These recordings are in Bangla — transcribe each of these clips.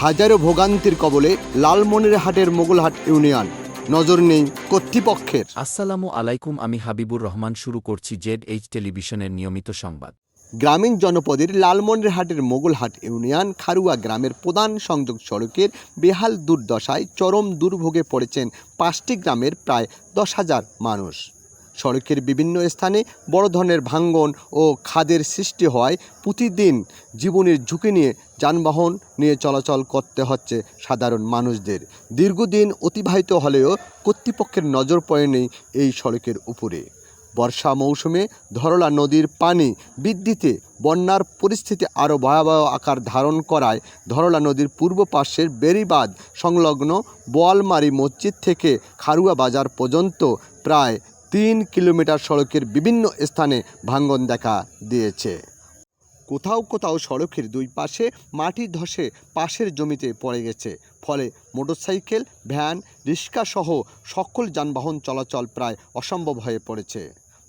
হাজারো ভোগান্তির কবলে লালমনিরহাটের মোগলহাট ইউনিয়ন, নজর নেই কর্তৃপক্ষের। আসসালামু আলাইকুম, আমি হাবিবুর রহমান। শুরু করছি ZH টেলিভিশনের নিয়মিত সংবাদ। গ্রামীণ জনপদের লালমনিরহাটের মোগলহাট ইউনিয়ন খারুয়া গ্রামের প্রধান সংযোগ সড়কের বেহাল দুর্দশায় চরম দুর্ভোগে পড়েছেন 5টি গ্রামের প্রায় 10,000 মানুষ। সড়কের বিভিন্ন স্থানে বড় ধরনের ভাঙন ও খাদের সৃষ্টি হওয়ায় প্রতিদিন জীবনের ঝুঁকি নিয়ে যানবাহন নিয়ে চলাচল করতে হচ্ছে সাধারণ মানুষদের। দীর্ঘদিন অতিবাহিত হলেও কর্তৃপক্ষের নজর পড়েনি এই সড়কের উপরে। বর্ষা মৌসুমে ধরলা নদীর পানি বৃদ্ধিতে বন্যার পরিস্থিতি আরও ভয়াবহ আকার ধারণ করায় ধরলা নদীর পূর্ব পাশের বেড়িবাঁধ সংলগ্ন বোয়ালমারি মসজিদ থেকে খারুয়া বাজার পর্যন্ত প্রায় 3 কিলোমিটার সড়কের বিভিন্ন স্থানে ভাঙন দেখা দিয়েছে। কোথাও কোথাও সড়কের দুই পাশে মাটি ধসে পাশের জমিতে পড়ে গেছে, ফলে মোটরসাইকেল, ভ্যান, রিক্সাসহ সকল যানবাহন চলাচল প্রায় অসম্ভব হয়ে পড়েছে।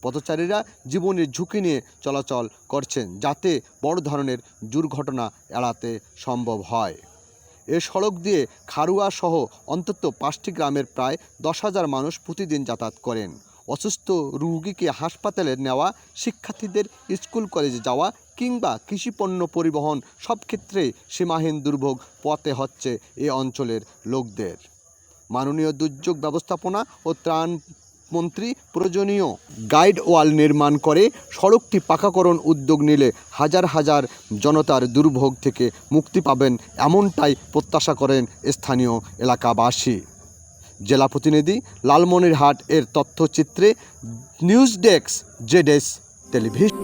পথচারীরা জীবনের ঝুঁকি নিয়ে চলাচল করছেন যাতে বড় ধরনের দুর্ঘটনা এড়াতে সম্ভব হয়। এ সড়ক দিয়ে খারুয়া সহ অন্তত 5টি গ্রামের প্রায় 10,000 মানুষ প্রতিদিন যাতায়াত করেন। অসুস্থ রোগীকে হাসপাতালে নেওয়া, শিক্ষার্থীদের স্কুল কলেজে যাওয়া কিংবা কৃষিপণ্য পরিবহন সব ক্ষেত্রেই সীমাহীন দুর্ভোগ পোহাতে হচ্ছে এ অঞ্চলের লোকদের। মাননীয় দুর্যোগ ব্যবস্থাপনা ও ত্রাণ মন্ত্রী প্রয়োজনীয় গাইড ওয়াল নির্মাণ করে সড়কটি পাকাকরণ উদ্যোগ নিলে হাজার হাজার জনতার দুর্ভোগ থেকে মুক্তি পাবেন, এমনটাই প্রত্যাশা করেন স্থানীয় এলাকাবাসী। জেলা প্রতিনিধি, লালমনিরহাট এর তথ্যচিত্রে নিউজ ডেস্ক, ZH টেলিভিশন।